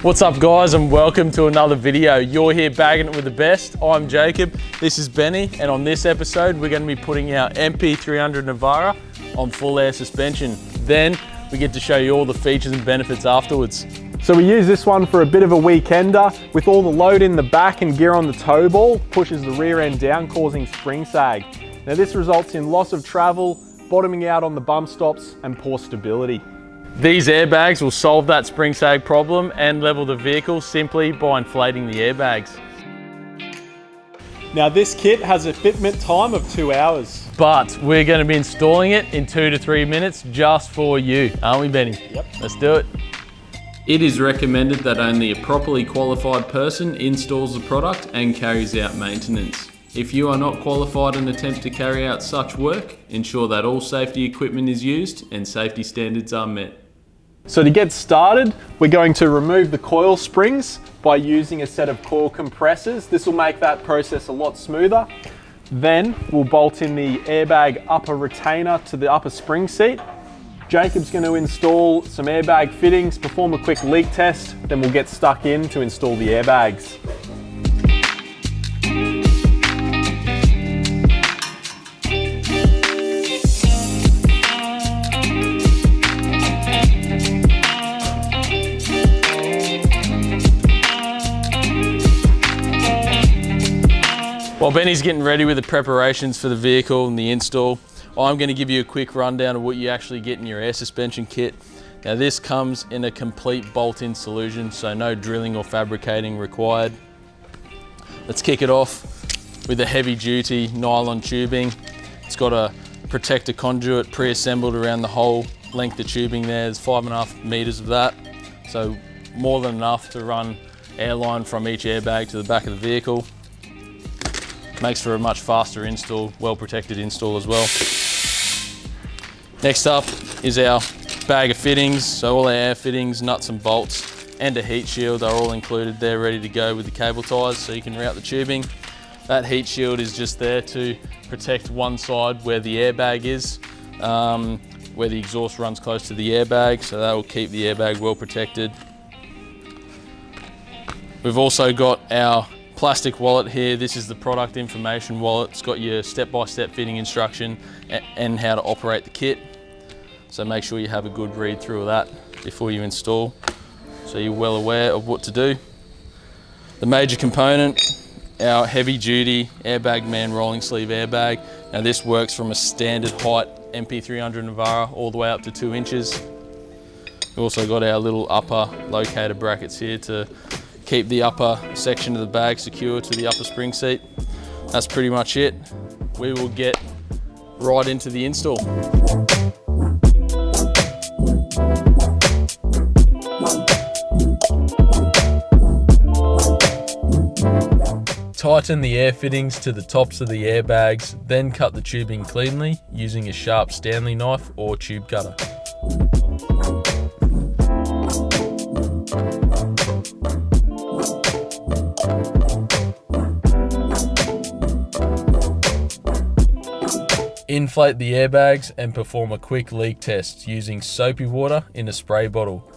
What's up guys, and welcome to another video. You're here bagging it with the best. I'm Jacob, this is Benny, and on this episode we're going to be putting our NP300 Navara on full air suspension. Then we get to show you all the features and benefits afterwards. So we use this one for a bit of a weekender. With all the load in the back and gear on the tow ball, pushes the rear end down, causing spring sag. Now this results in loss of travel, bottoming out on the bump stops, and poor stability. These airbags will solve that spring sag problem and level the vehicle simply by inflating the airbags. Now this kit has a fitment time of 2 hours. But we're going to be installing it in 2 to 3 minutes just for you, aren't we, Benny? Yep. Let's do it. It is recommended that only a properly qualified person installs the product and carries out maintenance. If you are not qualified and attempt to carry out such work, ensure that all safety equipment is used and safety standards are met. So to get started, we're going to remove the coil springs by using a set of coil compressors. This will make that process a lot smoother. Then we'll bolt in the airbag upper retainer to the upper spring seat. Jacob's going to install some airbag fittings, perform a quick leak test, then we'll get stuck in to install the airbags. While Benny's getting ready with the preparations for the vehicle and the install, I'm going to give you a quick rundown of what you actually get in your air suspension kit. Now this comes in a complete bolt-in solution, so no drilling or fabricating required. Let's kick it off with a heavy-duty nylon tubing. It's got a protector conduit pre-assembled around the whole length of tubing there. There's 5.5 meters of that, so more than enough to run airline from each airbag to the back of the vehicle. Makes for a much faster install, well-protected install as well. Next up is our bag of fittings. So all our air fittings, nuts and bolts, and a heat shield are all included there, ready to go with the cable ties so you can route the tubing. That heat shield is just there to protect one side where the airbag is, where the exhaust runs close to the airbag, so that will keep the airbag well protected. We've also got our plastic wallet here. This is the product information wallet. It's got your step-by-step fitting instruction and how to operate the kit. So make sure you have a good read through of that before you install, so you're well aware of what to do. The major component, our heavy-duty Airbag Man rolling sleeve airbag. Now this works from a standard height NP300 Navara all the way up to 2 inches. We've also got our little upper locator brackets here to keep the upper section of the bag secure to the upper spring seat. That's pretty much it. We will get right into the install. Tighten the air fittings to the tops of the airbags, then cut the tubing cleanly using a sharp Stanley knife or tube cutter. Inflate the airbags and perform a quick leak test using soapy water in a spray bottle.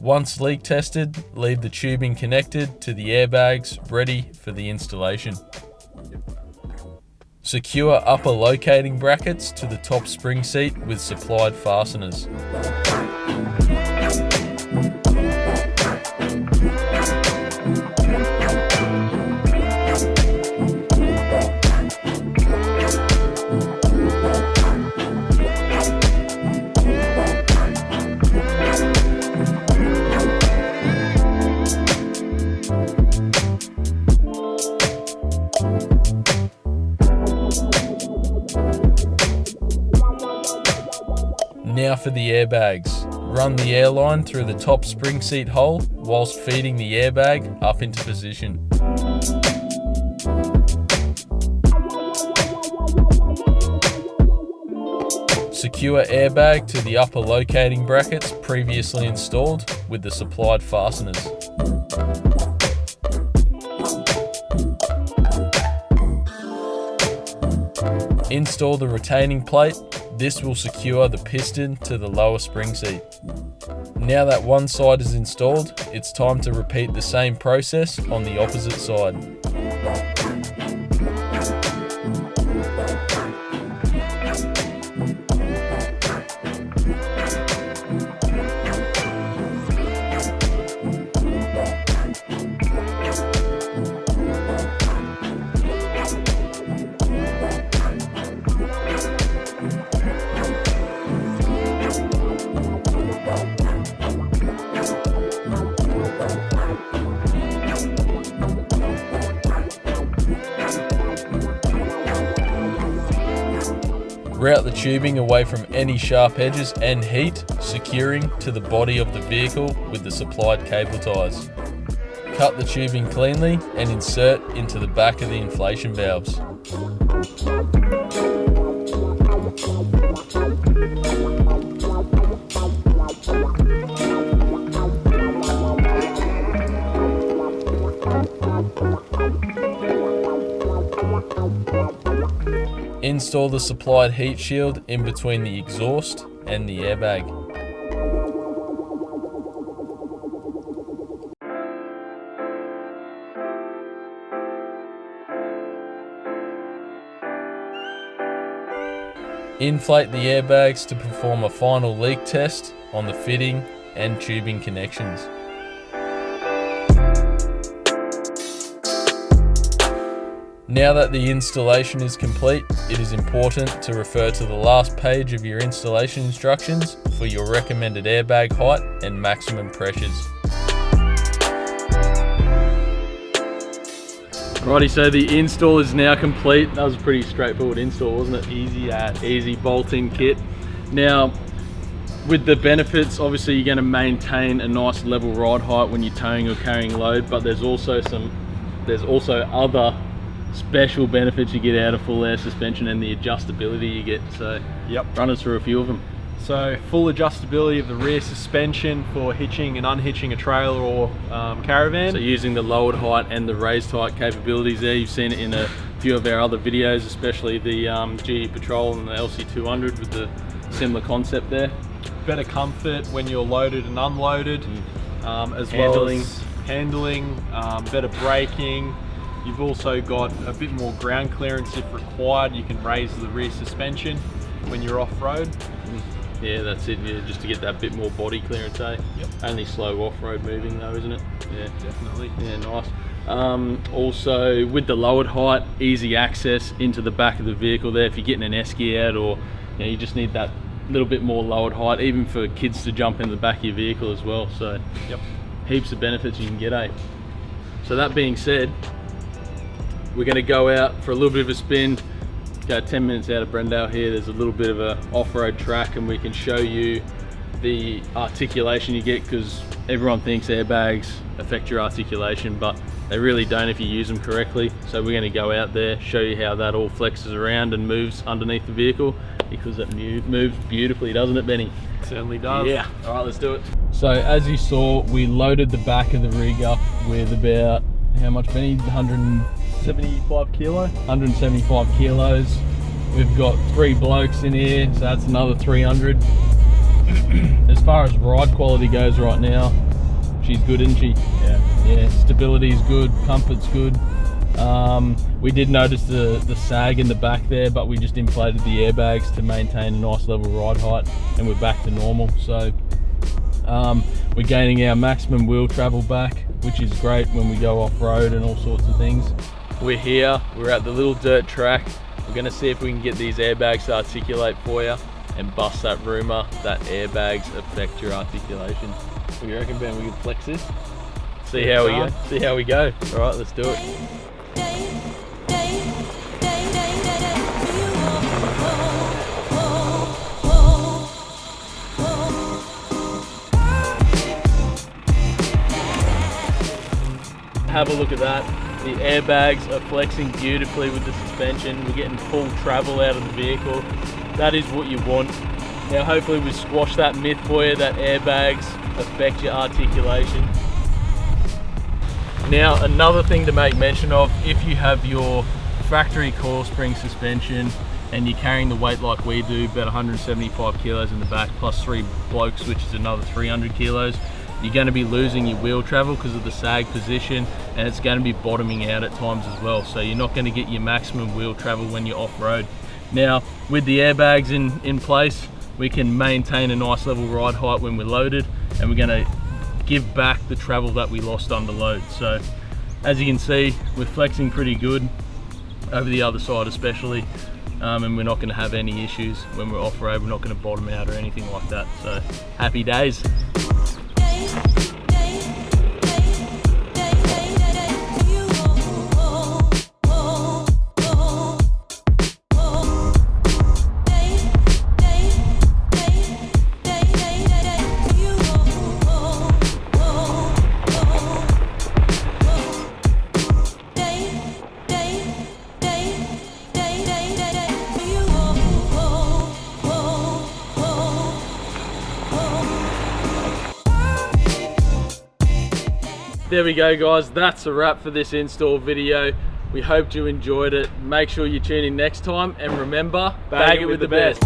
Once leak tested, leave the tubing connected to the airbags ready for the installation. Secure upper locating brackets to the top spring seat with supplied fasteners. Now for the airbags. Run the airline through the top spring seat hole whilst feeding the airbag up into position. Secure airbag to the upper locating brackets previously installed with the supplied fasteners. Install the retaining plate. This will secure the piston to the lower spring seat. Now that one side is installed, it's time to repeat the same process on the opposite side. Route the tubing away from any sharp edges and heat, securing to the body of the vehicle with the supplied cable ties. Cut the tubing cleanly and insert into the back of the inflation valves. Install the supplied heat shield in between the exhaust and the airbag. Inflate the airbags to perform a final leak test on the fitting and tubing connections. Now that the installation is complete, it is important to refer to the last page of your installation instructions for your recommended airbag height and maximum pressures. Righty, so the install is now complete. That was a pretty straightforward install, wasn't it? Easy bolt-in kit. Now, with the benefits, obviously you're going to maintain a nice level ride height when you're towing or carrying load, but there's also other special benefits you get out of full air suspension and the adjustability you get. So run us through a few of them. So full adjustability of the rear suspension for hitching and unhitching a trailer or caravan. So using the lowered height and the raised height capabilities there. You've seen it in a few of our other videos, especially the GE Patrol and the LC200 with the similar concept there. Better comfort when you're loaded and unloaded, as well as handling, better braking. You've also got a bit more ground clearance if required. You can raise the rear suspension when you're off-road. Yeah, that's it, yeah, just to get that bit more body clearance, eh? Yep. Only slow off-road moving though, isn't it? Yeah, definitely. Yeah, nice. Also, with the lowered height, easy access into the back of the vehicle there. If you're getting an esky out, or you just need that little bit more lowered height, even for kids to jump in the back of your vehicle as well. So, heaps of benefits you can get, eh? So that being said, we're going to go out for a little bit of a spin. Go 10 minutes out of Brendale here. There's a little bit of a off-road track, and we can show you the articulation you get, because everyone thinks airbags affect your articulation, but they really don't if you use them correctly. So we're going to go out there, show you how that all flexes around and moves underneath the vehicle, because it moves beautifully, doesn't it, Benny? It certainly does. Yeah. All right, let's do it. So as you saw, we loaded the back of the rig up with about, how much, Benny? 175 kilo. 175 kilos. We've got 3 blokes in here, so that's another 300. As far as ride quality goes right now, she's good, isn't she? Yeah, stability is good, comfort's good. We did notice the sag in the back there, but we just inflated the airbags to maintain a nice level ride height, and we're back to normal. So we're gaining our maximum wheel travel back, which is great when we go off-road and all sorts of things. We're here, we're at the little dirt track. We're gonna see if we can get these airbags to articulate for you and bust that rumor that airbags affect your articulation. What do you reckon, Ben? We can flex this? See how we go. See how we go. All right, let's do it. Have a look at that. The airbags are flexing beautifully with the suspension. We're getting full travel out of the vehicle. That is what you want. Now hopefully we squashed that myth for you that airbags affect your articulation. Now another thing to make mention of, if you have your factory coil spring suspension and you're carrying the weight like we do, about 175 kilos in the back, plus 3 blokes, which is another 300 kilos, you're going to be losing your wheel travel because of the sag position, and it's going to be bottoming out at times as well. So you're not going to get your maximum wheel travel when you're off-road. Now, with the airbags in place, we can maintain a nice level ride height when we're loaded, and we're going to give back the travel that we lost under load. So as you can see, we're flexing pretty good over the other side especially, and we're not going to have any issues when we're off-road. We're not going to bottom out or anything like that. So happy days. There we go, guys, that's a wrap for this install video. We hope you enjoyed it. Make sure you tune in next time, and remember, bag it with the best.